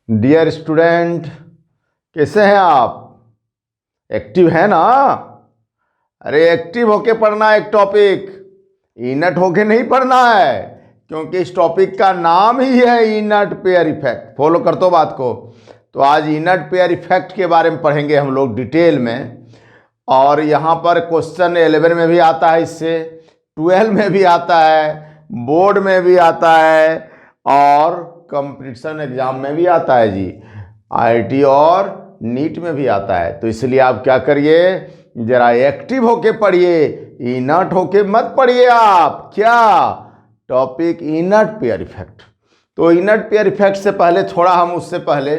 Dear student, कैसे हैं आप? एक्टिव है ना? अरे एक्टिव होके पढ़ना एक टॉपिक, इनट होके नहीं पढ़ना है, क्योंकि इस टॉपिक का नाम ही है इनट पेयर इफेक्ट। फॉलो कर तो बात को। तो आज इनट पेयर इफेक्ट के बारे में पढ़ेंगे हम लोग डिटेल में। और यहाँ पर क्वेश्चन 11 में भी आता है, इससे 12 में भी आता है, बोर्ड में भी आता है और कंपटीशन एग्जाम में भी आता है जी। आईआईटी और नीट में भी आता है। तो इसलिए आप क्या करिए, जरा एक्टिव होके पढ़िए, इनट होके मत पढ़िए आप। क्या टॉपिक? Inert pair effect. तो इनट पेयर इफेक्ट से पहले थोड़ा हम उससे पहले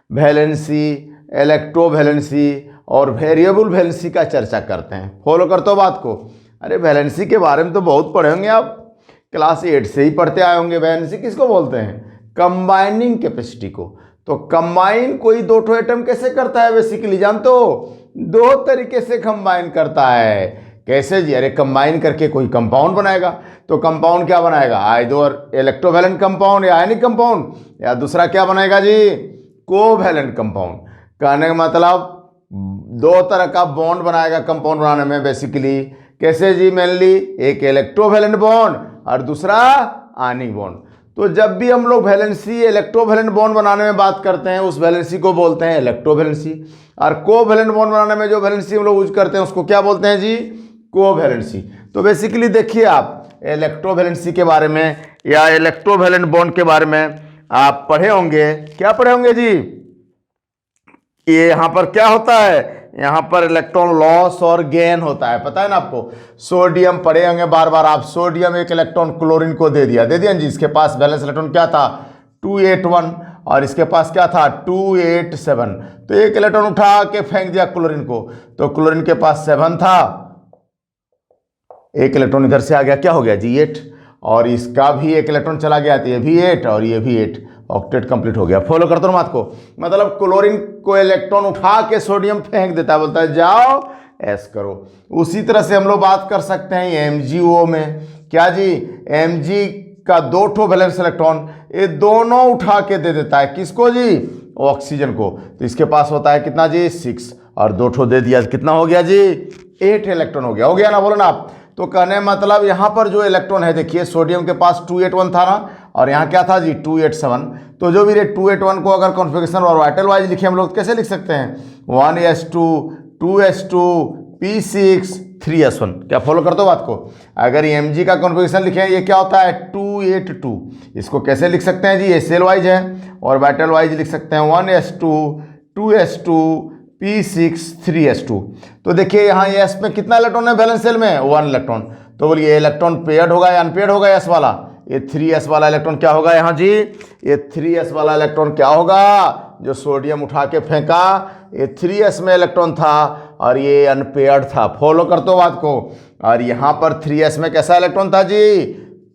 वैलेंसी, इलेक्ट्रोवैलेंसी और वेरिएबल वैलेंसी का चर्चा करते हैं। फॉलो कर तो बात को। अरे वैलेंसी के बारे में तो बहुत पढ़े होंगे आप, क्लास 8 से ही पढ़ते आए होंगे। वैलेंसी किसको बोलते हैं? कंबाइनिंग कैपेसिटी को। तो कंबाइन कोई दो ठो एटम कैसे करता है बेसिकली, जानते हो? दो तरीके से कंबाइन करता है। कैसे जी? अरे कंबाइन करके कोई कंपाउंड बनाएगा। तो कंपाउंड क्या बनाएगा? आइदर इलेक्ट्रोवैलेंट कंपाउंड या आयनिक कंपाउंड, या दूसरा क्या बनाएगा जी? Covalent compound. कहने का मतलब दो तरह का बॉन्ड बनाएगा कंपाउंड बनाने में बेसिकली। कैसे जी? मेनली एक इलेक्ट्रोवैलेंट बॉन्ड और दूसरा आयनिक बॉन्ड। तो जब भी हम लोग वैलेंसी, इलेक्ट्रोवैलेंट बॉन्ड बनाने में बात करते हैं, उस वैलेंसी को बोलते हैं इलेक्ट्रोवैलेंसी। और कोवैलेंट बॉन्ड बनाने में जो वैलेंसी हम लोग यूज करते हैं उसको क्या बोलते हैं जी? कोवैलेंसी। तो बेसिकली देखिए, आप इलेक्ट्रोवैलेंसी के बारे में या इलेक्ट्रोवैलेंट बॉन्ड के बारे में आप पढ़े होंगे। क्या पढ़े होंगे जी? ये यहाँ पर क्या होता है? यहाँ पर इलेक्ट्रॉन लॉस और गेन होता है, पता है ना आपको। सोडियम पढ़े होंगे बार बार आप। सोडियम एक इलेक्ट्रॉन क्लोरीन को दे दिया जी। इसके पास बैलेंस इलेक्ट्रॉन क्या था? 281 और इसके पास क्या था? 287। तो एक इलेक्ट्रॉन उठा के फेंक दिया क्लोरीन को, तो क्लोरीन के पास 7 था, एक इलेक्ट्रॉन इधर से आ गया, क्या हो गया जी? 8। और इसका भी एक इलेक्ट्रॉन चला गया, तो ये भी 8 और ये भी 8, ऑक्टेट कंप्लीट हो गया। फॉलो करते हो बात को। मतलब क्लोरीन को इलेक्ट्रॉन उठा के सोडियम फेंक देता है, बोलता है जाओ ऐस करो। उसी तरह से हम लोग बात कर सकते हैं MgO में। क्या जी? Mg का दो ठो वैलेंस इलेक्ट्रॉन ये दोनों उठा के दे देता है, किसको जी? ऑक्सीजन को। तो इसके पास होता है कितना जी? 6 और दो ठो दे दिया, कितना हो गया जी? 8 इलेक्ट्रॉन हो गया ना? बोलो ना आप। तो कहने मतलब यहाँ पर जो इलेक्ट्रॉन है, देखिए सोडियम के पास 281 था ना, और यहाँ क्या था जी? 287। तो जो भी रे 281 को अगर कॉन्फ़िगरेशन और ऑर्बिटल वाइज लिखे हम लोग कैसे लिख सकते हैं? 1s2 2s2 p6 3s1। क्या फॉलो करते हो बात को? अगर Mg का कॉन्फ़िगरेशन लिखें, ये क्या होता है? 282। इसको कैसे लिख सकते हैं जी? ये सेल वाइज है, और ऑर्बिटल वाइज लिख सकते हैं 1s2 2s2 p6 3s2। तो देखिए यहाँ s में कितना इलेक्ट्रॉन है बैलेंस सेल में? 1 इलेक्ट्रॉन। तो बोलिए इलेक्ट्रॉन पेयर्ड होगा या अनपेयर्ड होगा? s वाला, ये 3s वाला इलेक्ट्रॉन क्या होगा यहाँ जी? ये 3s वाला इलेक्ट्रॉन क्या होगा? जो सोडियम उठा के फेंका, ये 3s में इलेक्ट्रॉन था और ये अनपेयर्ड था। फॉलो कर तो बात को। और यहाँ पर 3s में कैसा इलेक्ट्रॉन था जी?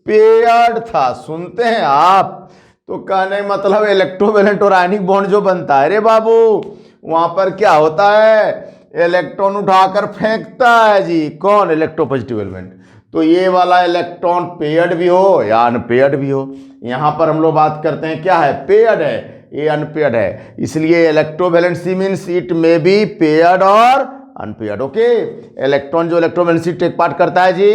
पेयर्ड था। सुनते हैं आप? तो कहने मतलब इलेक्ट्रोवैलेंट और आयनिक बॉन्ड जो बनता है रे बाबू, वहां पर क्या होता है? इलेक्ट्रॉन उठाकर फेंकता है जी। कौन? Electropositive element. तो ये वाला इलेक्ट्रॉन पेयर्ड भी हो या अनपेयर्ड भी हो। यहां पर हम लोग बात करते हैं क्या है? पेयर्ड है, ये अनपेयर्ड है। इसलिए electrovalency means it may B paired और अनपेयर्ड। ओके। इलेक्ट्रॉन जो इलेक्ट्रोवैलेंसी टेक पार्ट करता है जी,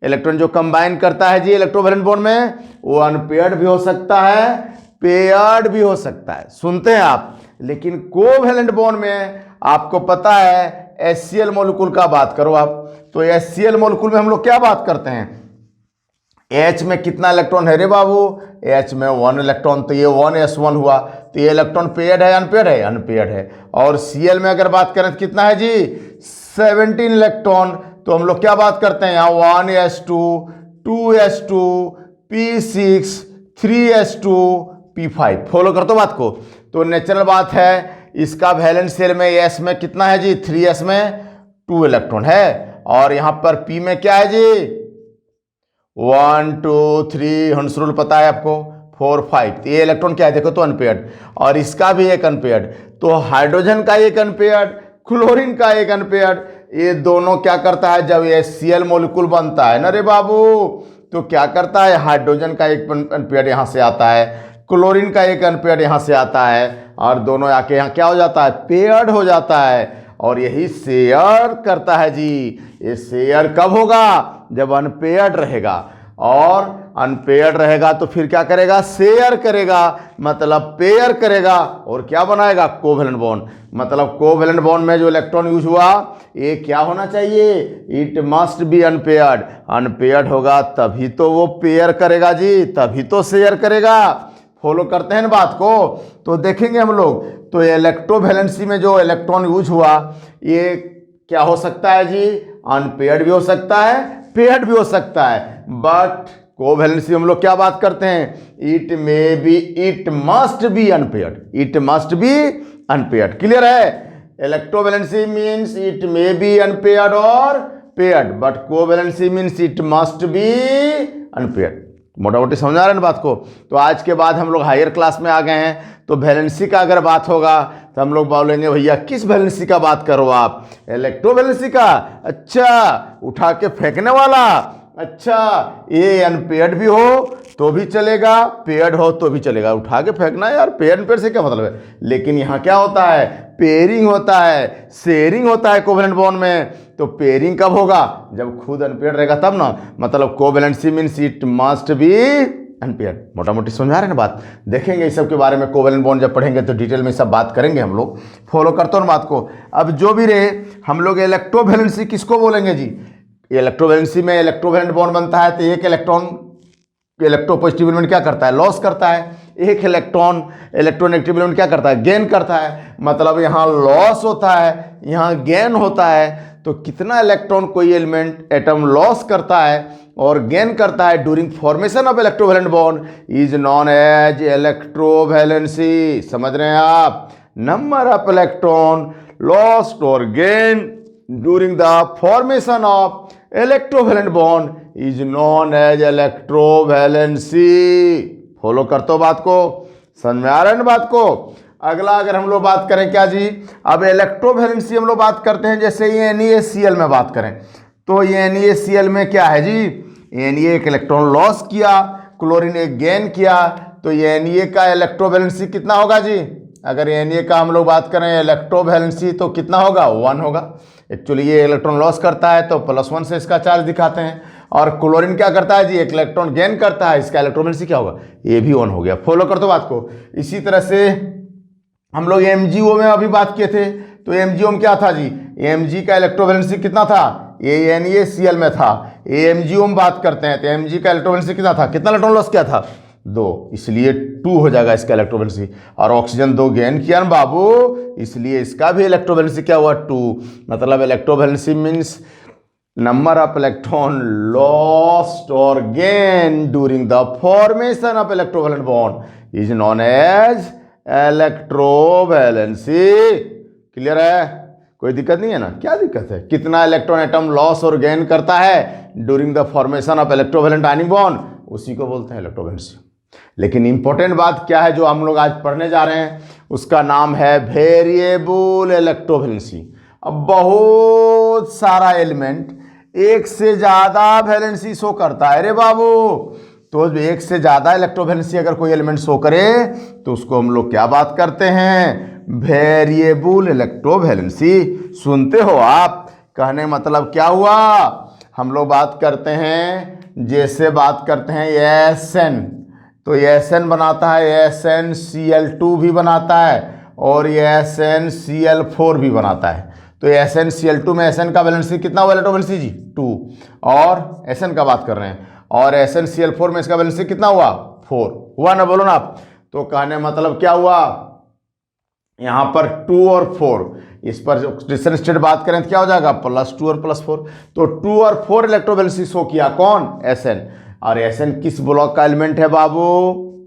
इलेक्ट्रॉन जो कंबाइन करता है जी इलेक्ट्रोवैलेंट बॉन्ड में, वो अनपेयर्ड भी हो सकता है, पेयर्ड भी हो सकता है। सुनते हैं आप? लेकिन कोवैलेंट बॉन्ड में आपको पता है HCl मॉलिक्यूल का बात करो आप, तो HCl मॉलिक्यूल में हम लोग क्या बात करते हैं? H में कितना इलेक्ट्रॉन है रे बाबू? H में 1 इलेक्ट्रॉन। तो ये 1s1 हुआ। तो ये इलेक्ट्रॉन पेयर्ड है अनपेयर्ड है? अनपेयर्ड है। और Cl में अगर बात करें तो कितना है जी? 17 इलेक्ट्रॉन। तो हम लोग क्या बात करते हैं यहाँ? 1s2 2s2 p6 3s2 p5। Follow कर तो बात को। तो नेचुरल बात है, इसका वैलेंस शेल में s में कितना है जी? 3s में 2 इलेक्ट्रॉन है, और यहाँ पर p में क्या है जी? 1 2 3 हंस रूल पता है आपको, 4 5। ये इलेक्ट्रॉन क्या है देखो तो अनपेयर्ड, और इसका भी एक अनपेयर्ड। तो हाइड्रोजन का एक अनपेयर्ड, क्लोरीन का एक अनपेयर्ड। ये दोनों क्या करता है? जब ये Cl मॉलिक्यूल बनता है ना रे बाबू, तो क्या करता है? हाइड्रोजन का एक अनपेयर्ड यहाँ से आता है, क्लोरीन का एक अनपेयर्ड यहाँ से आता है और दोनों आके यहाँ क्या हो जाता है, पेयर्ड हो जाता है और यही शेयर करता है जी। ये शेयर कब होगा, जब अनपेयर्ड रहेगा, और अनपेयर्ड रहेगा तो फिर क्या करेगा, शेयर करेगा, मतलब पेयर करेगा और क्या बनाएगा, कोवेलेंट बॉन्ड। मतलब कोवेलेंट बॉन्ड में जो इलेक्ट्रॉन यूज हुआ ये क्या होना चाहिए, it must be unpaired. Unpaired होगा तभी तो वो पेयर करेगा जी, तभी तो शेयर करेगा। फॉलो करते हैं ना बात को, तो देखेंगे हम लोग। तो इलेक्ट्रोवैलेंसी में जो इलेक्ट्रॉन यूज हुआ ये क्या हो सकता है जी, अनपेयर्ड भी हो सकता है, पेयर्ड भी हो सकता है, बट कोवैलेंसी हम लोग क्या बात करते हैं, it may be, it must be unpaired, it must be unpaired. Clear है, electrovalency means it may be unpaired और paired, but covalency means it must be unpaired. मोटा मोटी समझा रहे हैं बात को। तो आज के बाद हम लोग हायर क्लास में आ गए हैं, तो वैलेंसी का अगर बात होगा तो हम लोग बोलेंगे भैया किस वैलेंसी का बात करो आप, इलेक्ट्रोवैलेंसी का, अच्छा उठा के फेंकने वाला, अच्छा ये अनपेयर्ड भी हो तो भी चलेगा, पेयर्ड हो तो भी चलेगा। उठा के फेंकना यार, पेयर पेयर से क्या मतलब है, लेकिन यहाँ क्या होता है, पेयरिंग होता है, शेयरिंग होता है कोवेलेंट बॉन्ड में। तो पेयरिंग कब होगा, जब खुद अनपेयर्ड रहेगा तब ना। मतलब covalency means it must be unpaired. मोटा मोटी समझा रहे हैं ना बात। देखेंगे इस सब के बारे में, कोवेलेंट बॉन्ड जब पढ़ेंगे तो डिटेल में सब बात करेंगे हम लोग। फॉलो करते हो ना बात को। अब जो भी रहे, हम लोग इलेक्ट्रोवैलेंसी किसको बोलेंगे जी, इलेक्ट्रोवैलेंसी में इलेक्ट्रोवैलेंट बॉन्ड बनता है तो एक इलेक्ट्रॉन इलेक्ट्रोपॉजिटिव एलिमेंट क्या करता है, लॉस करता है, एक इलेक्ट्रॉन इलेक्ट्रोनेगेटिव एलिमेंट क्या करता है, गेन करता है। मतलब यहाँ लॉस होता है, यहाँ गेन होता है। तो कितना इलेक्ट्रॉन कोई एलिमेंट एटम लॉस करता है और गेन करता है during formation of electrovalent bond is known as electrovalency. समझ रहे हैं आप, नंबर ऑफ इलेक्ट्रॉन लॉस्ट और gain during the formation of electrovalent bond is known as electrovalency. Follow करते हो बात को, समझ में आ रहा है ना बात को। अगला अगर हम लोग बात करें क्या जी, अब इलेक्ट्रोवैलेंसी हम लोग बात करते हैं, जैसे ये NaCl में बात करें तो ये NaCl में क्या है जी, Na एक इलेक्ट्रॉन लॉस किया, क्लोरीन एक गेन किया, तो ये Na का इलेक्ट्रोवैलेंसी कितना होगा जी, अगर Na का हम लोग बात करें इलेक्ट्रोवैलेंसी तो कितना होगा, 1 होगा। एक्चुअली ये इलेक्ट्रॉन लॉस करता है तो +1 से इसका चार्ज दिखाते हैं, और क्लोरीन क्या करता है जी, एक इलेक्ट्रॉन गेन करता है, इसका इलेक्ट्रोवैलेंसी क्या होगा, ये भी 1 हो गया। फॉलो कर दो बात को। इसी तरह से हम लोग MgO में अभी बात किए थे, तो MgO में क्या था जी, Mg का इलेक्ट्रोवैलेंसी कितना था, ये NaCl में था। MgO में बात करते हैं तो Mg का इलेक्ट्रोवैलेंसी कितना था, कितना इलेक्ट्रॉन लॉस किया था, 2, इसलिए 2 हो जाएगा इसका इलेक्ट्रोवैलेंसी। और ऑक्सीजन 2 गेन किया ना बाबू, इसलिए इसका भी इलेक्ट्रोवैलेंसी क्या हुआ, 2। मतलब electrovalency means number of electron lost और gain during the formation of electrovalent bond is known as electrovalency. Clear है, कोई दिक्कत नहीं है ना, क्या दिक्कत है, कितना इलेक्ट्रॉन एटम लॉस और गेन करता है during the formation of electrovalent ionic bond, उसी को बोलते हैं इलेक्ट्रोवैलेंसी। लेकिन इंपॉर्टेंट बात क्या है जो हम लोग आज पढ़ने जा रहे हैं, उसका नाम है वेरिएबल इलेक्ट्रोवैलेंसी। अब बहुत सारा एलिमेंट एक से ज्यादा वैलेंसी शो करता है रे बाबू, तो एक से ज्यादा इलेक्ट्रोवैलेंसी अगर कोई एलिमेंट शो करे तो उसको हम लोग क्या बात करते हैं, वेरिएबल इलेक्ट्रोवैलेंसी। सुनते हो आप, कहने मतलब क्या हुआ, हम लोग बात करते हैं, जैसे बात करते हैं SN, तो SN बनाता है, SnCl2 भी बनाता है और SnCl4 भी बनाता है। तो SnCl2 में SN का वैलेंसी कितना हुआ इलेक्ट्रोवैलेंसी जी, 2, और SN का बात कर रहे हैं, और SnCl4 में इसका वैलेंसी कितना हुआ, 4 हुआ ना, बोलो ना आप। तो कहने मतलब क्या हुआ, यहाँ पर 2 और 4, इस पर ऑक्सीडेशन स्टेट बात करें तो क्या हो जाएगा, +2 और +4। तो 2 और 4 इलेक्ट्रोवैलेंसी शो किया कौन, SN। और SN किस ब्लॉक का एलिमेंट है बाबू,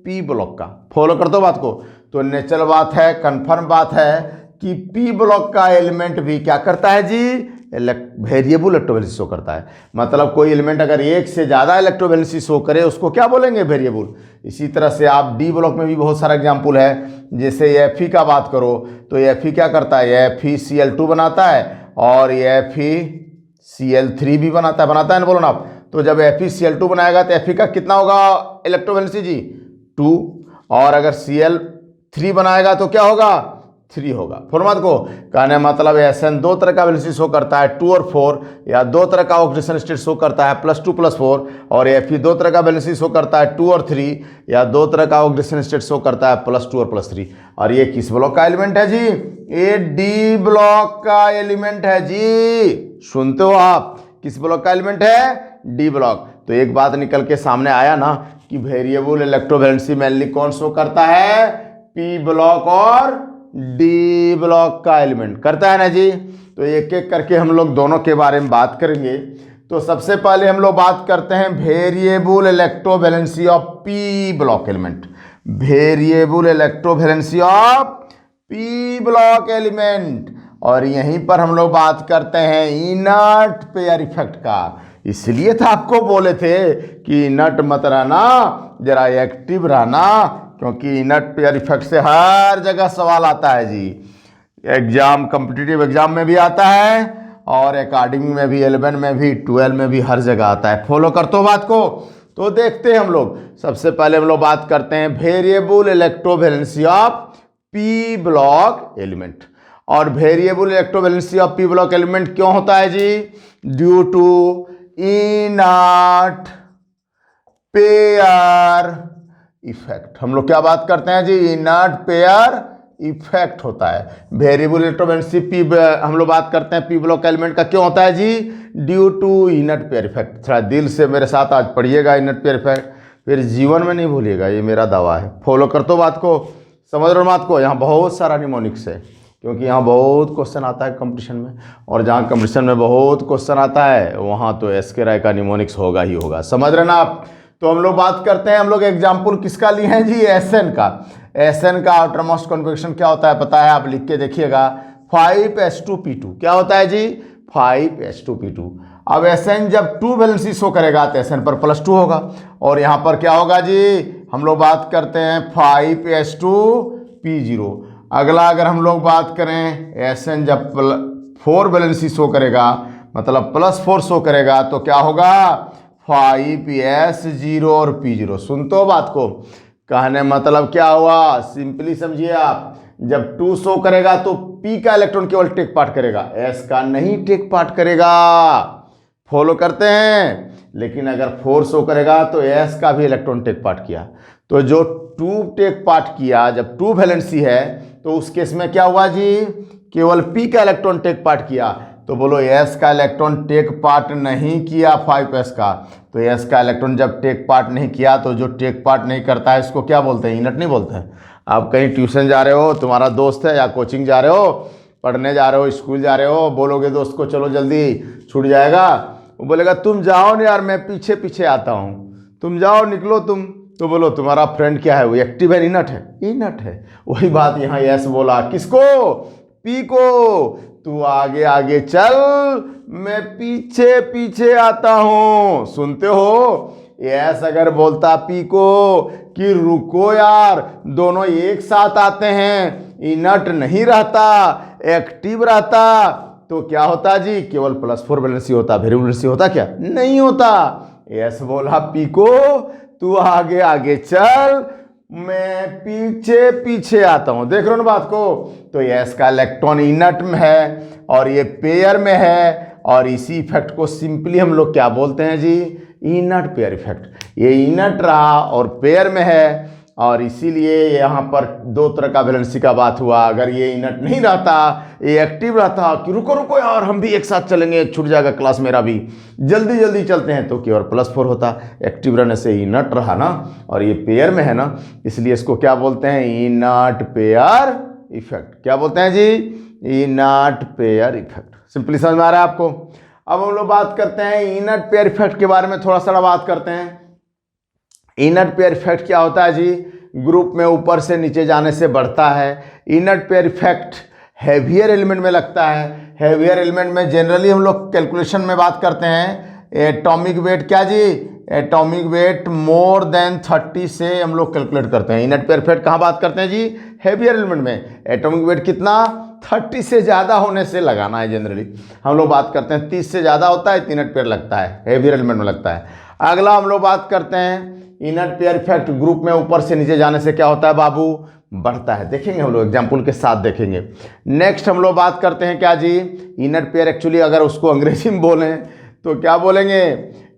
P ब्लॉक का। फॉलो कर दो बात को। तो नेचुरल बात है, कंफर्म बात है कि P ब्लॉक का एलिमेंट भी क्या करता है जी, वेरिएबल इलेक्ट्रोवैलेंसी शो करता है। मतलब कोई एलिमेंट अगर एक से ज़्यादा इलेक्ट्रोवैलेंसी शो करे उसको क्या बोलेंगे, वेरिएबल। इसी तरह से आप D ब्लॉक में भी बहुत सारा एग्जाम्पल है, जैसे Fe का बात करो तो Fe क्या करता है, FeCl2 बनाता है और FeCl3 भी बनाता है ना, बोलो ना आप। तो जब FeCl2 बनाएगा तो Fe का कितना होगा इलेक्ट्रोवैलेंसी जी, 2, और अगर Cl3 बनाएगा तो क्या होगा, 3 होगा। फॉर्मेट को कहने मतलब SN दो तरह का वैलेंसी शो करता है 2 और 4, या दो तरह का ऑक्सीडेशन स्टेट शो करता है +2 +4, और Fe दो तरह का वैलेंसी शो करता है 2 और 3, या दो तरह का ऑक्सीडेशन स्टेट शो करता है +2 और +3। और ये किस ब्लॉक का एलिमेंट है जी, ये डी ब्लॉक का एलिमेंट है जी। सुनते हो आप, किस ब्लॉक का एलिमेंट है, डी ब्लॉक। तो एक बात निकल के सामने आया ना कि वेरिएबल इलेक्ट्रोवैलेंसी मेनली कौन शो करता है, पी ब्लॉक और डी ब्लॉक का एलिमेंट करता है ना जी। तो एक एक करके हम लोग दोनों के बारे में बात करेंगे। तो सबसे पहले हम लोग बात करते हैं variable electrovalency of P block element. Variable electrovalency of P block element. और यहीं पर हम लोग बात करते हैं इनर्ट पेयर इफेक्ट का। इसलिए तो आपको बोले थे कि इनर्ट मत रहना, जरा एक्टिव रहना, क्योंकि इनर्ट पेयर इफेक्ट से हर जगह सवाल आता है जी। एग्जाम, कॉम्पिटिटिव एग्जाम में भी आता है, और अकादमी में भी, 11 में भी, 12 में भी, हर जगह आता है। फॉलो करते हो बात को। तो देखते हैं हम लोग, सबसे पहले हम लोग बात करते हैं variable electrovalency of P block element. और variable electrovalency of P block element क्यों होता है जी, due to inert pair effect. हम लोग क्या बात करते हैं जी, इनर्ट पेयर इफेक्ट होता है। वेरिएबल इलेक्ट्रोवैलेंसी पी हम लोग बात करते हैं पी ब्लॉक एलिमेंट का क्यों होता है जी, due to inert pair effect. थोड़ा दिल से मेरे साथ आज पढ़िएगा इनर्ट पेयर इफेक्ट, फिर जीवन में नहीं भूलिएगा, ये मेरा दावा है। फॉलो कर तो बात को, समझ रहे हो बात को। यहाँ बहुत सारा निमोनिक्स है, क्योंकि यहाँ बहुत क्वेश्चन आता है कंपटीशन में, और जहाँ कंपटीशन में बहुत क्वेश्चन आता है वहाँ तो एसके राय का निमोनिक्स होगा ही होगा। समझ रहे ना आप। तो हम लोग बात करते हैं, हम लोग एग्जाम्पल किसका लिए हैं जी, एसएन का। एसएन का आउटर मोस्ट कॉन्फिगरेशन क्या होता है पता है, आप लिख के देखिएगा, 5s2p2। क्या होता है जी, 5s2p2। अब एसएन जब 2 वैलेंसी शो करेगा तो एसएन पर +2 होगा, और यहाँ पर क्या होगा जी, हम लोग बात करते हैं 5s2p0। अगला अगर हम लोग बात करें, एसएन जब 4 वैलेंसी शो करेगा, मतलब +4 शो करेगा, तो क्या होगा, 5s0 और p0। सुनते हो बात को, कहने मतलब क्या हुआ, सिंपली समझिए आप, जब 2 शो करेगा तो p का इलेक्ट्रॉन केवल टेक पार्ट करेगा, s का नहीं टेक पार्ट करेगा। फॉलो करते हैं। लेकिन अगर 4 शो करेगा तो s का भी इलेक्ट्रॉन टेक पार्ट किया। तो जो 2 टेक पार्ट किया, जब 2 वैलेंसी है तो उस केस में क्या हुआ जी, केवल p का इलेक्ट्रॉन टेक पार्ट किया। तो बोलो s का इलेक्ट्रॉन टेक पार्ट नहीं किया 5s का, तो s का इलेक्ट्रॉन जब टेक पार्ट नहीं किया, तो जो टेक पार्ट नहीं करता है इसको क्या बोलते हैं, इनर्ट नहीं बोलते हैं। आप कहीं ट्यूशन जा रहे हो, तुम्हारा दोस्त है, या कोचिंग जा रहे हो, पढ़ने जा रहे हो, स्कूल जा रहे हो, बोलोगे दोस्त को चलो जल्दी छूट जाएगा, वो बोलेगा तुम जाओ ना यार, मैं पीछे पीछे आता हूँ, तुम जाओ निकलो तुम। तो बोलो तुम्हारा फ्रेंड क्या है, वो एक्टिव है, इनर्ट है, इनर्ट है। वही बात यहाँ यस बोला, किसको, पी को, तू आगे आगे चल, मैं पीछे पीछे आता हूँ। सुनते हो, यस अगर बोलता पी को कि रुको यार, दोनों एक साथ आते हैं, इनर्ट नहीं रहता, एक्टिव रहता, तो क्या होता जी, केवल +4 वैलेंसी होता, वेरिएबल वैलेंसी होता क्या, नहीं होता। यस बोला पी को, तू आगे आगे चल, मैं पीछे पीछे आता हूं। देख रहे हो ना बात को। तो यस का इलेक्ट्रॉन इनर्ट में है और ये पेयर में है, और इसी इफेक्ट को सिंपली हम लोग क्या बोलते हैं जी, इनर्ट पेयर इफेक्ट। ये इनर्ट रहा और पेयर में है, और इसीलिए यहाँ पर 2 तरह का वैलेंसी का बात हुआ। अगर ये इनर्ट नहीं रहता, ये एक्टिव रहता कि रुको रुको यार हम भी एक साथ चलेंगे, छूट जाएगा क्लास मेरा भी, जल्दी जल्दी चलते हैं, तो केवल +4 होता। एक्टिव रहने से इनर्ट रहा ना, और ये पेयर में है ना, इसलिए इसको क्या बोलते हैं, इनर्ट पेयर इफेक्ट। क्या बोलते हैं जी, इनर्ट पेयर इफेक्ट। सिंपली समझ में आ रहा है आपको। अब हम लोग बात करते हैं इनर्ट पेयर इफेक्ट के बारे में, थोड़ा सा बात करते हैं। इनर्ट पेयर इफेक्ट क्या होता है जी, ग्रुप में ऊपर से नीचे जाने से बढ़ता है। Inert pair effect heavier element में लगता है। हैवियर एलिमेंट में जनरली हम लोग कैलकुलेशन में बात करते हैं, एटॉमिक वेट क्या जी, एटॉमिक वेट मोर देन 30 से हम लोग कैलकुलेट करते हैं। इनर्ट पेयर इफेक्ट कहाँ बात करते हैं जी, हैवियर एलिमेंट में। एटॉमिक वेट कितना, 30 से ज़्यादा होने से लगाना है। जनरली हम लोग बात करते हैं 30 से ज़्यादा होता है तो इनर्ट पेयर लगता है, हैवियर एलिमेंट में लगता है। अगला हम लोग बात करते हैं इनर्ट पेयर इफेक्ट ग्रुप में ऊपर से नीचे जाने से क्या होता है बाबू, बढ़ता है। देखेंगे हम लोग एग्जाम्पल के साथ देखेंगे। नेक्स्ट हम लोग बात करते हैं क्या जी, इनर्ट पेयर एक्चुअली अगर उसको अंग्रेजी में बोलें तो क्या बोलेंगे,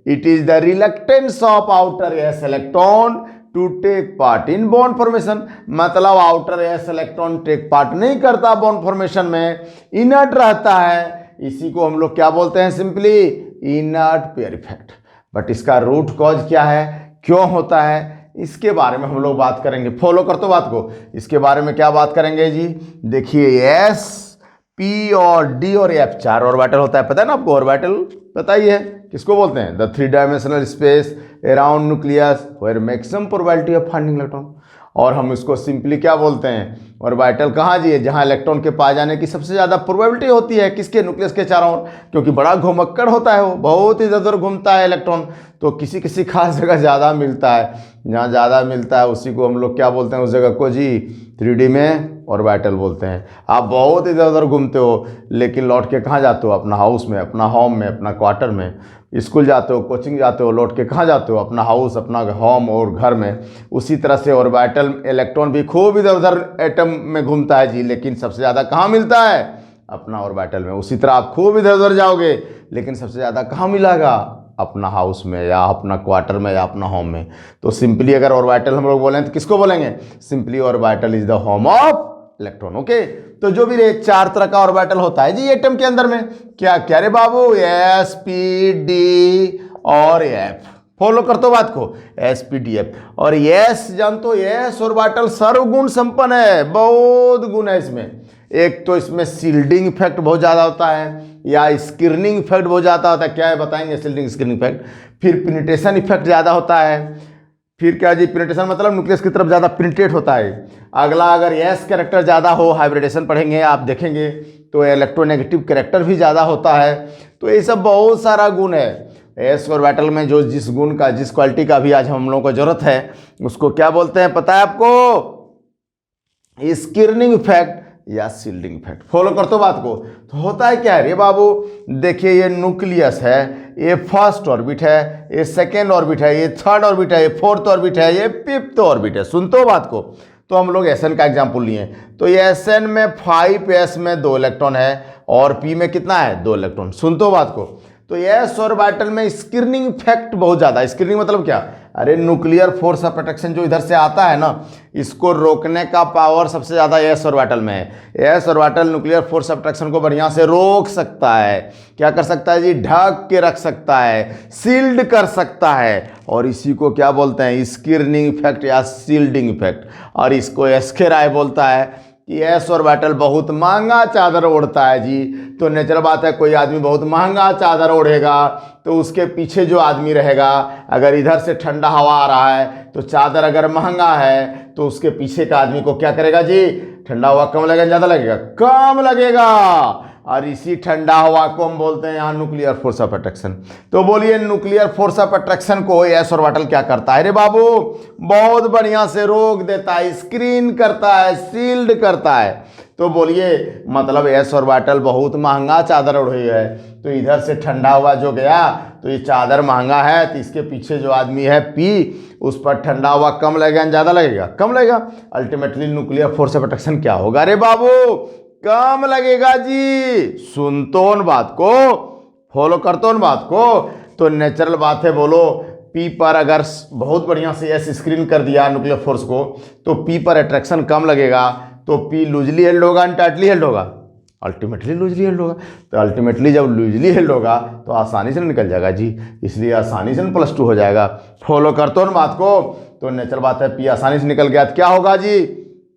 it is the reluctance of outer s electron to take part in bond formation. मतलब outer s electron take part नहीं करता बॉन्ड फॉर्मेशन में, इनर्ट रहता है। इसी को हम लोग क्या बोलते हैं, simply inert pair effect. But इसका रूट कॉज क्या है, क्यों होता है, इसके बारे में हम लोग बात करेंगे। फॉलो कर तो बात को, इसके बारे में क्या बात करेंगे जी। देखिए एस पी और डी और एफ 4 ऑर्बिटल होता है, पता है ना आपको, ऑर्बिटल पता ही है किसको बोलते हैं, the 3 dimensional space around nucleus where maximum probability of finding electron. और हम इसको सिंपली क्या बोलते हैं, ऑर्बिटल कहाँ जी है, जहाँ इलेक्ट्रॉन के पाए जाने की सबसे ज़्यादा प्रोबेबिलिटी होती है, किसके, न्यूक्लियस के चारों ओर, क्योंकि बड़ा घुमक्कड़ होता है, वो बहुत ही इधर उधर घूमता है इलेक्ट्रॉन, तो किसी किसी खास जगह ज़्यादा मिलता है, जहाँ ज़्यादा मिलता है उसी को हम लोग क्या बोलते हैं, उस जगह को जी 3D में ऑर्बिटल बोलते हैं। आप बहुत इधर उधर घूमते हो लेकिन लौट के कहाँ जाते हो, अपना हाउस में, अपना होम में, अपना क्वार्टर में, स्कूल जाते हो, कोचिंग जाते हो, लौट के कहाँ जाते हो, अपना हाउस, अपना होम और घर में। उसी तरह से ऑर्बिटल इलेक्ट्रॉन भी खूब इधर उधर एटम में घूमता है जी, लेकिन सबसे ज़्यादा कहाँ मिलता है, अपना ऑर्बिटल में। उसी तरह आप खूब इधर उधर जाओगे लेकिन सबसे ज़्यादा कहाँ मिलेगा, अपना हाउस में या अपना क्वार्टर में या अपना होम में। तो सिंपली अगर ऑर्बिटल हम लोग बोलें तो किसको बोलेंगे, simply orbital is the home of electron. Okay, तो जो भी रे 4 तरह का ऑर्बिटल होता है जी एटम के अंदर में, क्या क्या रे बाबू, एस पी डी और एफ। फॉलो कर तो बात को, एस पी डी एफ। और एस जानते हो, एस ऑर्बिटल सर्वगुण संपन्न है, बहुत गुण है इसमें। एक तो इसमें शील्डिंग इफेक्ट बहुत ज़्यादा होता है या स्क्रीनिंग इफेक्ट बहुत ज़्यादा होता है, क्या है बताएंगे, शील्डिंग स्क्रीनिंग इफेक्ट। फिर पेनिट्रेशन इफेक्ट ज़्यादा होता है, फिर क्या जी, पेनिट्रेशन मतलब न्यूक्लियस की तरफ ज़्यादा पेनिट्रेट होता है। अगला अगर एस कैरेक्टर ज़्यादा हो, हाइब्रिडेशन पढ़ेंगे आप देखेंगे तो इलेक्ट्रोनेगेटिव कैरेक्टर भी ज़्यादा होता है। तो ये सब बहुत सारा गुण है एस ऑर्बिटल में, जो जिस गुण का, जिस क्वालिटी का भी आज हम लोगों को जरूरत है उसको क्या बोलते हैं पता है आपको, स्क्रीनिंग इफेक्ट या शील्डिंग इफेक्ट। फॉलो कर तो बात को। तो होता है क्या है रे बाबू, देखिए ये न्यूक्लियस है, ये फर्स्ट ऑर्बिट है, ये सेकेंड ऑर्बिट है, ये थर्ड ऑर्बिट है, ये फोर्थ ऑर्बिट है, ये फिफ्थ ऑर्बिट है। सुन तो बात को। तो हम लोग एसएन का एग्जाम्पल लिए, तो ये एसएन में 5s में 2 इलेक्ट्रॉन है और पी में कितना है, 2 इलेक्ट्रॉन। सुन तो बात को। तो एस ऑर्बिटल में स्क्रीनिंग इफेक्ट बहुत ज़्यादा है। स्क्रीनिंग मतलब क्या, अरे न्यूक्लियर फोर्स ऑफ अट्रैक्शन जो इधर से आता है ना, इसको रोकने का पावर सबसे ज़्यादा एस ऑर्बिटल में है। S orbital nuclear force of attraction को बढ़िया से रोक सकता है, क्या कर सकता है जी, ढक के रख सकता है, सील्ड कर सकता है। और इसी को क्या बोलते हैं, स्क्रीनिंग इफेक्ट या सील्डिंग इफेक्ट। और इसको एस्के राय बोलता है कि एस ऑर्बिटल बहुत महंगा चादर ओढ़ता है जी। तो नेचुरल बात है, कोई आदमी बहुत महंगा चादर ओढ़ेगा तो उसके पीछे जो आदमी रहेगा, अगर इधर से ठंडा हवा आ रहा है तो चादर अगर महंगा है तो उसके पीछे का आदमी को क्या करेगा जी, ठंडा हवा कम लगेगा ज़्यादा लगेगा, कम लगेगा। और इसी ठंडा हवा को हम बोलते हैं यहाँ न्यूक्लियर फोर्स ऑफ अट्रैक्शन। तो बोलिए न्यूक्लियर फोर्स ऑफ अट्रैक्शन को एस ऑर्बिटल क्या करता है रे बाबू, बहुत बढ़िया से रोक देता है, स्क्रीन करता है, सील्ड करता है। तो बोलिए मतलब एस ऑर्बिटल बहुत महंगा चादर ओढ़ी है, तो इधर से ठंडा हवा जो गया तो ये चादर महंगा है, तो इसके पीछे जो आदमी है पी, उस पर ठंडा हवा कम लगेगा ज़्यादा लगेगा, कम लगेगा। Ultimately nuclear force of attraction क्या होगा रे बाबू, कम लगेगा जी। सुन तो उन बात को, फॉलो कर तो उन बात को। तो नेचुरल बात है, बोलो पी पर अगर बहुत बढ़िया से एस स्क्रीन कर दिया न्यूक्लियर फोर्स को, तो पी पर अट्रैक्शन कम लगेगा, तो पी लूजली हेल्ड होगा, टाइटली हेल्ड होगा, अल्टीमेटली लूजली हेल्ड होगा। तो अल्टीमेटली जब लूजली हेल्ड होगा तो आसानी से निकल जाएगा जी, इसलिए आसानी से +2 हो जाएगा। फॉलो कर तो उन बात को। तो नेचुरल बात है, पी आसानी से निकल गया तो क्या होगा जी,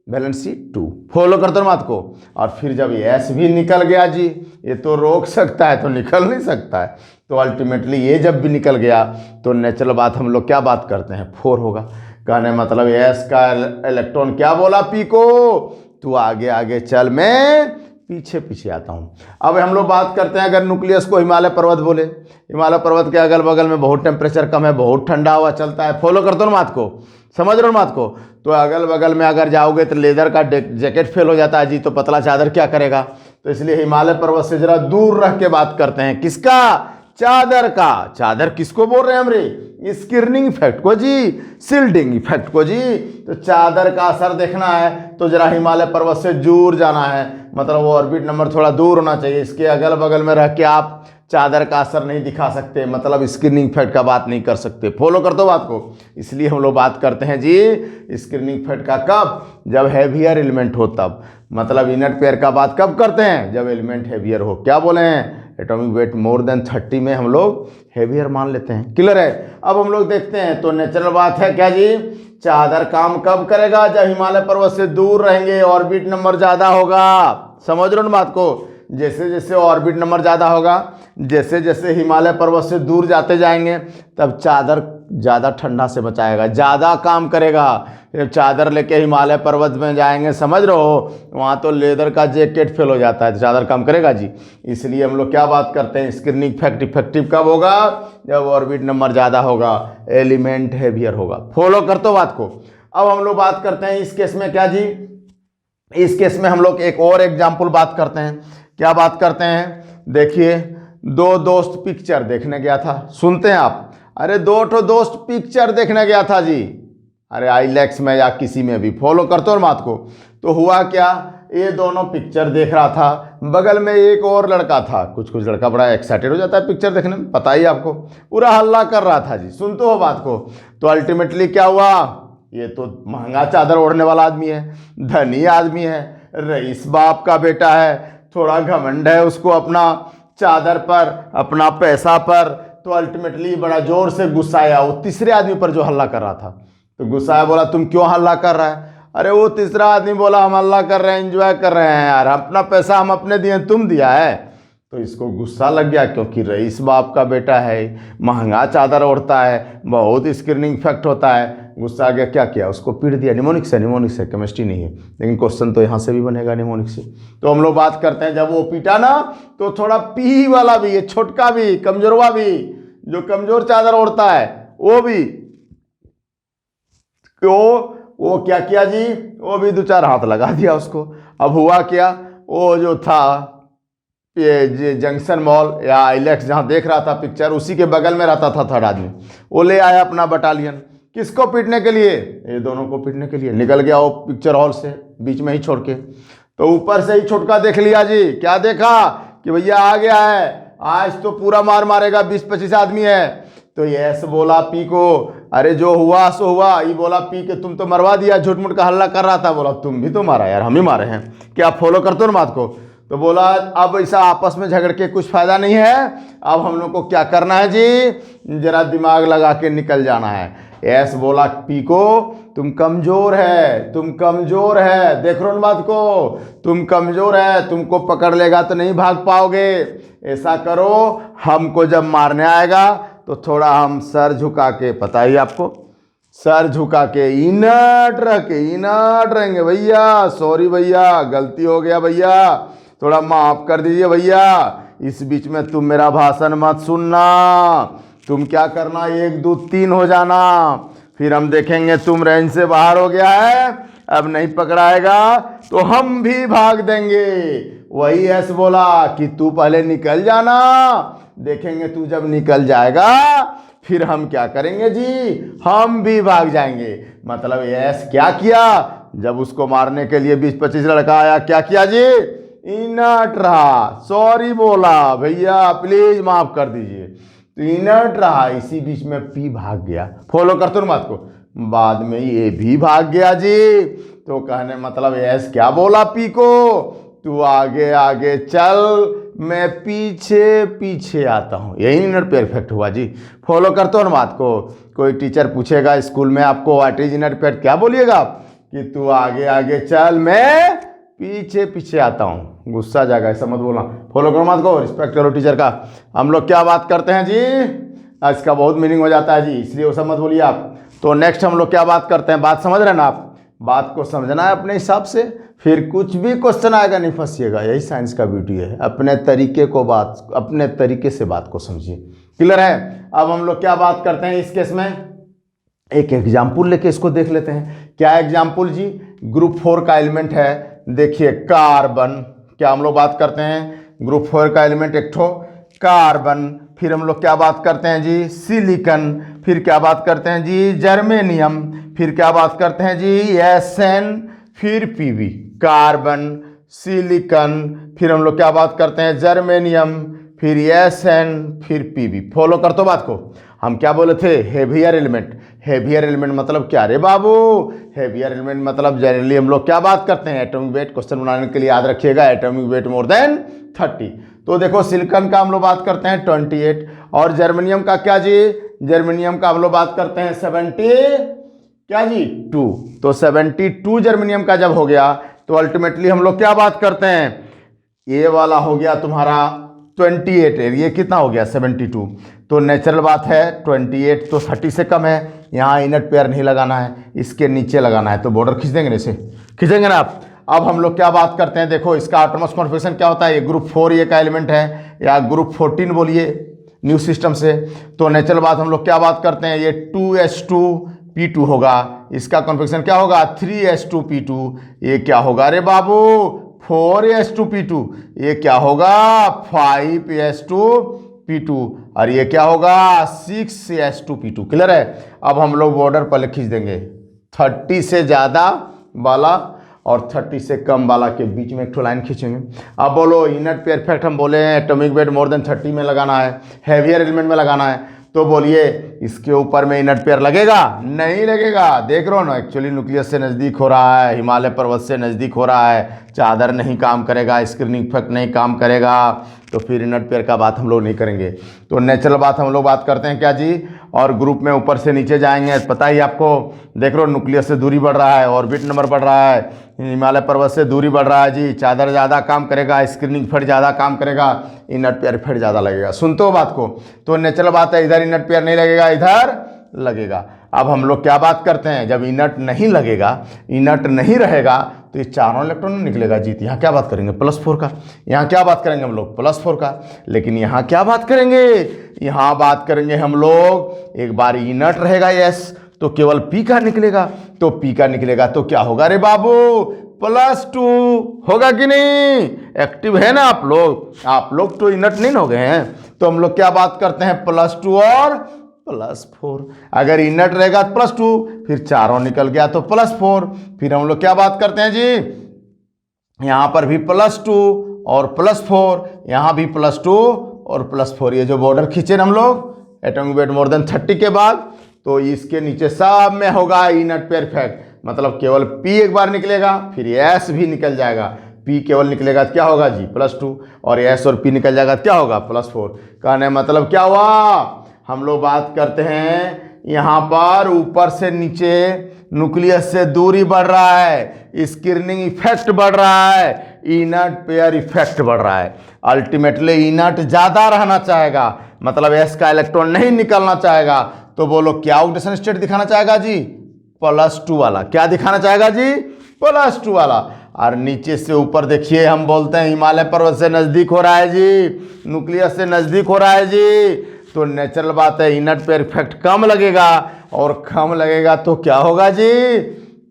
वैलेंसी 2। फॉलो करते हो बात को। और फिर जब एस भी निकल गया जी, ये तो रोक सकता है तो निकल नहीं सकता है, तो अल्टीमेटली ये जब भी निकल गया तो नेचुरल बात हम लोग क्या बात करते हैं, 4 होगा। कहने मतलब एस का इलेक्ट्रॉन क्या बोला पी को, तू आगे आगे चल, मैं पीछे पीछे आता हूँ। अब हम लोग बात करते हैं, अगर न्यूक्लियस को हिमालय पर्वत बोले, हिमालय पर्वत के अगल बगल में बहुत टेम्परेचर कम है, बहुत ठंडा हवा चलता है। फॉलो करते हो बात को, समझ रहे हो बात को। तो अगल बगल में अगर जाओगे तो लेदर का जैकेट फेल हो जाता है जी, तो पतला चादर क्या करेगा। तो इसलिए हिमालय पर्वत से जरा दूर रह के बात करते हैं, किसका, चादर का। चादर किसको बोल रहे हैं हम रे? स्किरनिंग इफेक्ट को जी, सिल्डिंग इफेक्ट को जी। तो चादर का असर देखना है तो जरा हिमालय पर्वत से दूर जाना है, मतलब वो ऑर्बिट नंबर थोड़ा दूर होना चाहिए। इसके अगल बगल में रह के आप चादर का असर नहीं दिखा सकते, मतलब स्क्रीनिंग इफेक्ट का बात नहीं कर सकते। फॉलो कर दो बात को। इसलिए हम लोग बात करते हैं जी स्क्रीनिंग इफेक्ट का कब? जब हैवियर एलिमेंट हो तब। मतलब इनर्ट पेयर का बात कब करते हैं? जब एलिमेंट हैवियर हो। क्या बोले हैं? एटॉमिक वेट मोर देन 30 में हम लोग हैवियर मान लेते हैं। क्लियर है? अब हम लोग देखते हैं तो नेचुरल बात है क्या जी, चादर काम कब करेगा? जब हिमालय पर्वत से दूर रहेंगे, ऑर्बिट नंबर ज़्यादा होगा। समझ रहे हो बात को? जैसे जैसे ऑर्बिट नंबर ज़्यादा होगा, जैसे जैसे हिमालय पर्वत से दूर जाते जाएंगे, तब चादर ज़्यादा ठंडा से बचाएगा, ज़्यादा काम करेगा। जब चादर लेके हिमालय पर्वत में जाएंगे, समझ रहे हो, वहाँ तो लेदर का जैकेट फेल हो जाता है, तो चादर काम करेगा जी। इसलिए हम लोग क्या बात करते हैं, स्क्रीनिंग इफेक्ट इफेक्टिव कब होगा? जब ऑर्बिट नंबर ज़्यादा होगा, एलिमेंट हैवियर होगा। फॉलो कर तो बात को। अब हम लोग बात करते हैं इस केस में क्या जी, इस केस में हम लोग एक और एग्जाम्पल बात करते हैं। क्या बात करते हैं? देखिए, दो दोस्त पिक्चर देखने गया था। सुनते हैं आप? अरे दो ठो दोस्त पिक्चर देखने गया था जी, अरे आईलैक्स में या किसी में भी। फॉलो करते हो बात को। तो हुआ क्या, ये दोनों पिक्चर देख रहा था, बगल में एक और लड़का था। कुछ कुछ लड़का बड़ा एक्साइटेड हो जाता है पिक्चर देखने में, पता ही आपको, पूरा हल्ला कर रहा था जी। सुनते हो बात को? तो अल्टीमेटली क्या हुआ, ये तो महंगा चादर ओढ़ने वाला आदमी है, धनी आदमी है, रईस बाप का बेटा है, थोड़ा घमंड है उसको अपना चादर पर, अपना पैसा पर। तो अल्टीमेटली बड़ा जोर से गुस्साया वो तीसरे आदमी पर जो हल्ला कर रहा था। तो गुस्साया, बोला तुम क्यों हल्ला कर रहा है? अरे वो तीसरा आदमी बोला हम हल्ला कर रहे हैं, एंजॉय कर रहे हैं यार, अपना पैसा हम अपने दिए, तुम दिया है। तो इसको गुस्सा लग गया, क्योंकि रईस बाप का बेटा है, महंगा चादर ओढ़ता है, बहुत स्क्रीनिंग इफेक्ट होता है। गुस्सा आ गया, क्या किया, उसको पीट दिया। निमोनिक से केमिस्ट्री नहीं है, लेकिन क्वेश्चन तो यहाँ से भी बनेगा निमोनिक से। तो हम लोग बात करते हैं, जब वो पीटा ना, तो थोड़ा पी वाला भी, ये छोटका भी, कमजोरवा भी, जो कमजोर चादर ओढ़ता है वो भी, वो क्या किया जी, वो भी दो चार हाथ लगा दिया उसको। अब हुआ क्या, वो जो था ये जंक्शन मॉल या आईलैक्स जहाँ देख रहा था पिक्चर, उसी के बगल में रहता था थर्ड आदमी, वो ले आया अपना बटालियन। किसको पीटने के लिए? ये दोनों को पीटने के लिए। निकल गया वो पिक्चर हॉल से बीच में ही छोड़ के। तो ऊपर से ही छोटका देख लिया जी। क्या देखा कि भैया आ गया है, आज तो पूरा मार मारेगा, 20-25 आदमी है। तो यस बोला पी को, अरे जो हुआ सो हुआ। ये बोला पी के, तुम तो मरवा दिया, झूठ मूठ का हल्ला कर रहा था। बोला तुम भी तो मारा यार, हम ही मारे हैं। क्या फॉलो करते हो ना बात को? तो बोला अब ऐसा आपस में झगड़ के कुछ फायदा नहीं है, अब हम लोग को क्या करना है जी, जरा दिमाग लगा के निकल जाना है। यस बोला पी को, तुम कमजोर है, तुम कमजोर है, देख रहे हो बात को, तुम कमजोर है, तुमको पकड़ लेगा तो नहीं भाग पाओगे। ऐसा करो, हमको जब मारने आएगा तो थोड़ा हम सर झुका के, पता ही आपको, सर झुका के इनर्ट रह के, इनर्ट रहेंगे। भैया सॉरी भैया, गलती हो गया भैया, थोड़ा माफ कर दीजिए भैया, इस बीच में तुम मेरा भाषण मत सुनना, तुम क्या करना, 1 2 3 हो जाना, फिर हम देखेंगे तुम रेंज से बाहर हो गया है, अब नहीं पकड़ाएगा तो हम भी भाग देंगे। वही ऐसे बोला कि तू पहले निकल जाना, देखेंगे तू जब निकल जाएगा फिर हम क्या करेंगे जी, हम भी भाग जाएंगे। मतलब यस क्या किया, जब उसको मारने के लिए 20-25 लड़का आया, क्या किया जी, इनर्ट रहा, सॉरी बोला भैया प्लीज माफ कर दीजिए, तो इनर्ट रहा। इसी बीच में पी भाग गया। फॉलो करते हो बात को? बाद में ये भी भाग गया जी। तो कहने मतलब यस क्या बोला पी को, तू आगे आगे चल, मैं पीछे पीछे आता हूँ। यही इनर परफेक्ट हुआ जी। फॉलो करते हो ना बात को? कोई टीचर पूछेगा स्कूल में आपको व्हाट इज इनर परफेक्ट, क्या बोलिएगा कि तू आगे आगे चल, मैं पीछे पीछे आता हूँ। गुस्सा जाएगा, ऐसा मत बोलना। फॉलो करो बात को, रिस्पेक्ट करो टीचर का। हम लोग क्या बात करते हैं जी, इसका बहुत मीनिंग हो जाता है जी, इसलिए वो सब मत बोलिए आप। तो नेक्स्ट हम लोग क्या बात करते हैं, बात समझ रहे हैं ना आप? बात को समझना है अपने हिसाब से, फिर कुछ भी क्वेश्चन आएगा नहीं फंसिएगा। यही साइंस का ब्यूटी है, अपने तरीके को बात, अपने तरीके से बात को समझिए। क्लियर है? अब हम लोग क्या बात करते हैं इस केस में, एक एग्जाम्पल लेके इसको देख लेते हैं। क्या एग्जाम्पल जी, ग्रुप 4 का एलिमेंट है, देखिए कार्बन। क्या हम लोग बात करते हैं, ग्रुप 4 का एलिमेंट एक ठो कार्बन। फिर हम लोग क्या बात करते हैं जी, सिलिकन, फिर क्या बात करते हैं जी, जर्मेनियम, फिर क्या बात करते हैं जी, एसएन, फिर पीबी, कार्बन, सिलिकन, फिर हम लोग क्या बात करते हैं, जर्मेनियम, फिर एसएन, फिर पीबी। फॉलो कर तो बात को। हम क्या बोले थे, हेवियर एलिमेंट। हेवियर एलिमेंट मतलब क्या रे बाबू, हेवियर एलिमेंट मतलब जनरली हम लोग क्या बात करते हैं, एटॉमिक वेट। क्वेश्चन बनाने के लिए याद रखिएगा, एटॉमिक वेट मोर देन 30। तो देखो सिलिकॉन का हम लोग बात करते हैं 28, और जर्मेनियम का क्या जी, जर्मेनियम का हम लोग बात करते हैं 70 क्या जी 2। तो 72 जर्मेनियम का जब हो गया तो अल्टीमेटली हम लोग क्या बात करते हैं, ये वाला हो गया तुम्हारा 28, ये कितना हो गया 72। तो नेचुरल बात है 28 तो 30 से कम है, यहाँ इनट पेयर नहीं लगाना है, इसके नीचे लगाना है। तो बॉर्डर खींच देंगे, इसे खींचेंगे ना आप। अब हम लोग क्या बात करते हैं, देखो इसका एटॉमिक कॉन्फिगरेशन क्या होता है, ये ग्रुप 4 ये का एलिमेंट है, या ग्रुप 14 बोलिए न्यू सिस्टम से। तो नेचुरल बात हम लोग क्या बात करते हैं, ये 2s2p2 होगा, इसका कॉन्फिगरेशन क्या होगा 3s2p2, ये क्या होगा अरे बाबू 4s2p2, ये क्या होगा 5s2p2, और ये क्या होगा 6s2p2। क्लियर है। अब हम लोग बॉर्डर पर खींच देंगे 30 से ज़्यादा वाला और 30 से कम वाला के बीच में एक ठो लाइन खींचेंगे। अब बोलो इनट पेयर इफेक्ट हम बोले हैं एटॉमिक वेट मोर देन 30 में लगाना है, हैवियर एलिमेंट में लगाना है। तो बोलिए इसके ऊपर में इनट पेयर लगेगा, नहीं लगेगा। देख रहे हो ना, एक्चुअली न्यूक्लियस से नज़दीक हो रहा है, हिमालय पर्वत से नज़दीक हो रहा है, चादर नहीं काम करेगा, स्क्रीनिंग इफेक्ट नहीं काम करेगा, तो फिर इनट पेयर का बात हम लोग नहीं करेंगे। तो नेचुरल बात हम लोग बात करते हैं क्या जी, और ग्रुप में ऊपर से नीचे जाएंगे, पता ही आपको। देख रहे हो न्यूक्लियस से दूरी बढ़ रहा है, ऑर्बिट नंबर बढ़ रहा है, हिमालय पर्वत से दूरी बढ़ रहा है जी, चादर ज़्यादा काम करेगा, स्क्रीनिंग इफेक्ट ज़्यादा काम करेगा, इनट पेयर इफेक्ट ज़्यादा लगेगा। सुनते हो बात को। तो नेचुरल बात है इधर इनट पेयर नहीं लगेगा, इधर लगेगा। अब हम लोग क्या बात करते हैं, जब इनट नहीं लगेगा, इनट नहीं रहेगा, तो ये चारों इलेक्ट्रॉन निकलेगा जीत। यहाँ क्या बात करेंगे +4 का, यहाँ क्या बात करेंगे हम लोग +4 का, लेकिन यहाँ क्या बात करेंगे, यहाँ बात करेंगे हम लोग एक बार इनट रहेगा यस, तो केवल P का निकलेगा। तो P का निकलेगा तो क्या होगा रे बाबू +2 होगा कि नहीं। एक्टिव है ना आप लोग तो इनट नहीं हो गए हैं। तो हम लोग क्या बात करते हैं +2 और +4। अगर इनट रहेगा +2, फिर चारों निकल गया तो +4। फिर हम लोग क्या बात करते हैं जी, यहाँ पर भी +2 और +4, यहाँ भी +2 और +4। ये जो बॉर्डर खींचे हम लोग एटॉमिक वेट मोर देन 30 के बाद, तो इसके नीचे सब में होगा इनट पेयर इफेक्ट। मतलब केवल P एक बार निकलेगा, फिर S भी निकल जाएगा। P केवल निकलेगा तो क्या होगा जी +2, और S और P निकल जाएगा तो क्या होगा +4। कहने मतलब क्या हुआ, हम लोग बात करते हैं यहाँ पर ऊपर से नीचे न्यूक्लियस से दूरी बढ़ रहा है, स्क्रीनिंग इफेक्ट बढ़ रहा है, इनट पेयर इफेक्ट बढ़ रहा है। अल्टीमेटली इनट ज़्यादा रहना चाहेगा, मतलब S का इलेक्ट्रॉन नहीं निकलना चाहेगा। तो बोलो क्या ऑक्सीडेशन स्टेट दिखाना चाहेगा जी +2 वाला। क्या दिखाना चाहेगा जी +2 वाला। और नीचे से ऊपर देखिए हम बोलते हैं हिमालय पर्वत से नज़दीक हो रहा है जी, न्यूक्लियस से नज़दीक हो रहा है जी। तो नेचुरल बात है इनट पेयर इफेक्ट कम लगेगा, और कम लगेगा तो क्या होगा जी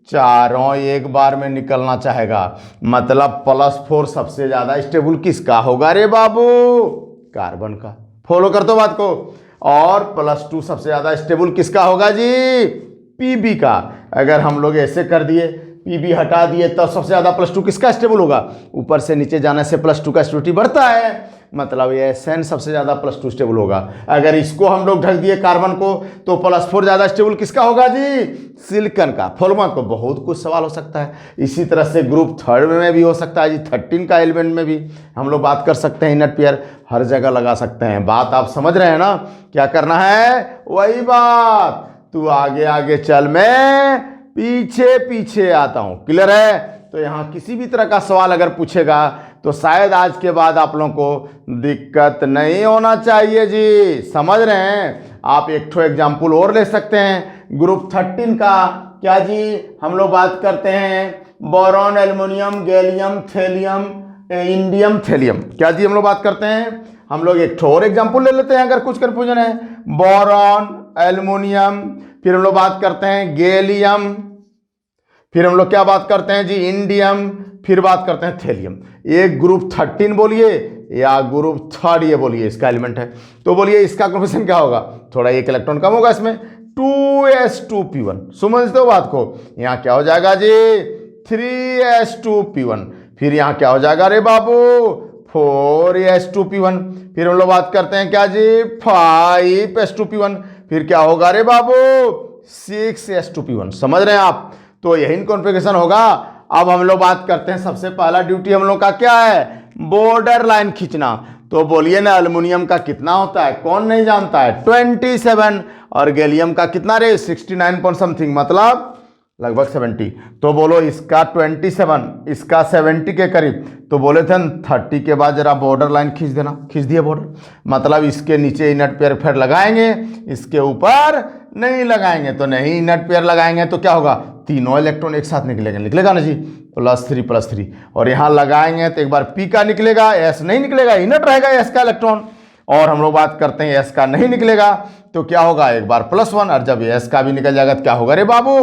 चारों एक बार में निकलना चाहेगा। मतलब +4 सबसे ज़्यादा स्टेबल किसका होगा रे बाबू, कार्बन का। फॉलो कर दो बात को। और +2 सबसे ज़्यादा स्टेबल किसका होगा जी Pb का। अगर हम लोग ऐसे कर दिए, Pb हटा दिए, तो सबसे ज़्यादा +2 किसका स्टेबल होगा। ऊपर से नीचे जाने से +2 का स्टेबिलिटी बढ़ता है, मतलब ये SN सबसे ज़्यादा +2 स्टेबल होगा। अगर इसको हम लोग ढक दिए कार्बन को, तो +4 ज़्यादा स्टेबल किसका होगा जी सिलिकॉन का। फॉलो तो बहुत कुछ सवाल हो सकता है। इसी तरह से ग्रुप 3 में भी हो सकता है जी, 13 का एलिमेंट में भी हम लोग बात कर सकते हैं। इनट पेयर हर जगह लगा सकते हैं। बात आप समझ रहे हैं ना, क्या करना है वही बात। तू आगे आगे चल, मैं पीछे पीछे आता हूं। क्लियर है। तो यहाँ किसी भी तरह का सवाल अगर पूछेगा तो शायद आज के बाद आप लोगों को दिक्कत नहीं होना चाहिए जी। समझ रहे हैं। आप एक ठो एग्जाम्पल और ले सकते हैं ग्रुप 13 का। क्या जी हम लोग बात करते हैं boron, aluminium, gallium, thallium, indium, thallium. क्या जी हम लोग बात करते हैं, हम लोग एक ठो और एग्जाम्पल ले लेते हैं अगर कुछ कन्फ्यूजन है। बोरॉन, एल्युमिनियम, फिर हम लोग बात करते हैं गैलियम, फिर हम लोग क्या बात करते हैं जी इंडियम, फिर बात करते हैं थेलियम। एक ग्रुप 13 बोलिए, या ग्रुप थर्ड, ये बोलिए इसका एलिमेंट है। तो बोलिए इसका कोफिशिएंट क्या होगा, थोड़ा एक इलेक्ट्रॉन कम होगा इसमें, 2s2p1। समझते हो बात को, यहाँ क्या हो जाएगा जी 3s2p1। फिर यहाँ क्या हो जाएगा रे बाबू 4s2p1। फिर हम लोग बात करते हैं क्या जी 5s2p1। फिर क्या होगा रे बाबू 6s2p1। समझ रहे हैं आप, तो यही कॉन्फ़िगरेशन होगा। अब हम लोग बात करते हैं, सबसे पहला ड्यूटी हम लोग का क्या है, बॉर्डर लाइन खींचना। तो बोलिए ना एल्युमिनियम का कितना होता है, कौन नहीं जानता है, 27, और गैलियम का कितना रे 69 पॉइंट समथिंग, मतलब लगभग 70। तो बोलो इसका 27, इसका 70 के करीब। तो बोले थे 30 के बाद जरा बॉर्डर लाइन खींच देना, खींच दिया बॉर्डर, मतलब इसके नीचे इनट पेयर फिर लगाएंगे, इसके ऊपर नहीं लगाएंगे। तो नहीं इनट पेयर लगाएंगे तो क्या होगा, तीनों इलेक्ट्रॉन एक साथ निकलेगा, निकलेगा ना जी, +3+3। और यहाँ लगाएंगे तो एक बार पी का निकलेगा, एस नहीं निकलेगा, इनट रहेगा एस का इलेक्ट्रॉन। और हम लोग बात करते हैं एस का नहीं निकलेगा तो क्या होगा, एक बार +1, और जब एस का भी निकल जाएगा तो क्या होगा रे बाबू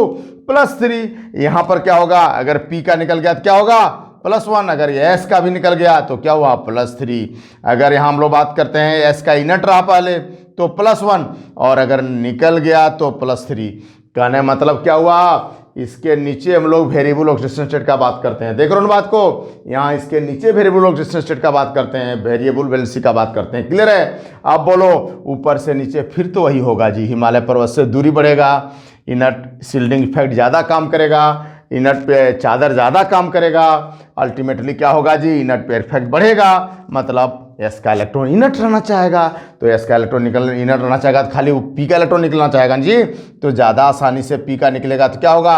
+3। यहाँ पर क्या होगा, अगर पी का निकल गया तो क्या होगा +1, अगर एस का भी निकल गया तो क्या हुआ +3। अगर यहाँ हम लोग बात करते हैं एस का इनट रहा पहले तो +1, और अगर निकल गया तो +3। कहने मतलब क्या हुआ, इसके नीचे हम लोग वेरिएबल ऑक्सीडेशन स्टेट का बात करते हैं, देख रहे हो बात को, यहाँ इसके नीचे वेरिएबल ऑक्सीडेशन स्टेट का बात करते हैं, वेरिएबल वैलेंसी का बात करते हैं। क्लियर है। अब बोलो ऊपर से नीचे फिर तो वही होगा जी, हिमालय पर्वत से दूरी बढ़ेगा, इनट शील्डिंग इफेक्ट ज़्यादा काम करेगा, इनट पे चादर ज़्यादा काम करेगा, अल्टीमेटली क्या होगा जी इनट पे इफेक्ट बढ़ेगा, मतलब एस का इलेक्ट्रॉन इनट रहना चाहेगा। तो एस का इलेक्ट्रॉन इनट रहना चाहेगा तो खाली पी का इलेक्ट्रॉन निकलना चाहेगा जी, तो ज़्यादा आसानी से पी का निकलेगा तो क्या होगा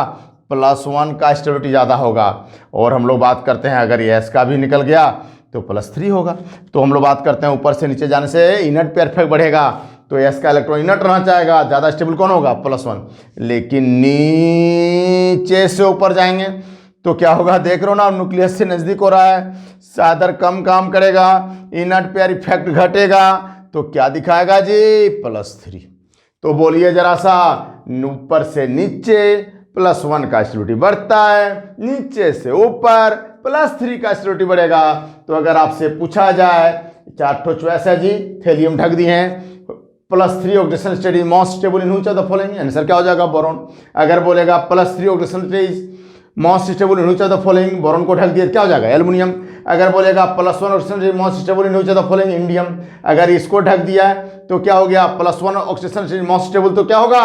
+1 का स्टेबिलिटी ज़्यादा होगा। और हम लोग बात करते हैं अगर एस का भी निकल गया तो +3 होगा। तो हम लोग बात करते हैं ऊपर से नीचे जाने से इनट पे इफेक्ट बढ़ेगा, तो एस का इलेक्ट्रॉन इनट रहना चाहेगा, ज़्यादा स्टेबल कौन होगा +1। लेकिन नीचे से ऊपर जाएंगे तो क्या होगा, देख रहे हो ना न्यूक्लियस से नज़दीक हो रहा है, चादर कम काम करेगा, इनट पेयर इफेक्ट घटेगा, तो क्या दिखाएगा जी +3। तो बोलिए जरा सा, ऊपर से नीचे +1 का स्टेबिलिटी बढ़ता है, नीचे से ऊपर +3 का स्टेबिलिटी बढ़ेगा। तो अगर आपसे पूछा जाए 4 चॉइस है जी, थेलियम ढक दिए हैं, +3 oxidation state is most stable in which of the following, answer क्या हो जाएगा बोरॉन। अगर बोलेगा +3 oxidation state is most stable in which of the following, boron को ढक दिया क्या हो जाएगा एल्युमिनियम। अगर बोलेगा +1 oxidation state most stable in which of the following, indium. अगर इसको ढक दिया है तो क्या हो गया +1 ऑक्सीडेशन स्टेट मोस्ट स्टेबल, तो क्या होगा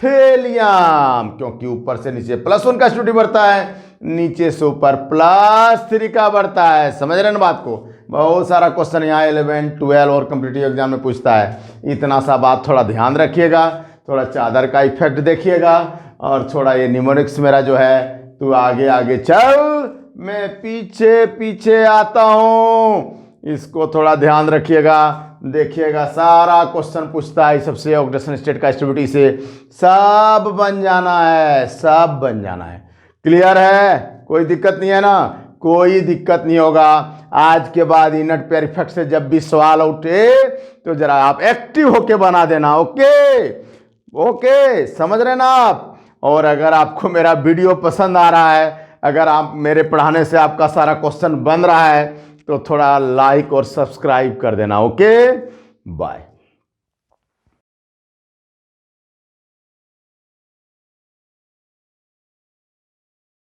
थेलियम, क्योंकि ऊपर से नीचे +1 का स्टेबिलिटी बढ़ता है, नीचे से ऊपर +3 का बढ़ता है। समझ रहे हैं बात को, बहुत सारा क्वेश्चन यहाँ 11, 12 और कॉम्पिटिटिव एग्जाम में पूछता है। इतना सा बात थोड़ा ध्यान रखिएगा, थोड़ा चादर का इफेक्ट देखिएगा, और थोड़ा ये निमोनिक्स मेरा जो है, तू आगे आगे चल मैं पीछे पीछे आता हूँ, इसको थोड़ा ध्यान रखिएगा, देखिएगा सारा क्वेश्चन पूछता है सबसे ऑक्सीडेशन स्टेट का स्टेबिलिटी से, सब बन जाना है, सब बन जाना है। क्लियर है, कोई दिक्कत नहीं है ना, कोई दिक्कत नहीं होगा। आज के बाद इनट पेयर इफेक्ट से जब भी सवाल उठे तो जरा आप एक्टिव होके बना देना, ओके ओके, समझ रहे ना आप। और अगर आपको मेरा वीडियो पसंद आ रहा है, अगर आप मेरे पढ़ाने से आपका सारा क्वेश्चन बन रहा है, तो थोड़ा लाइक और सब्सक्राइब कर देना, ओके बाय।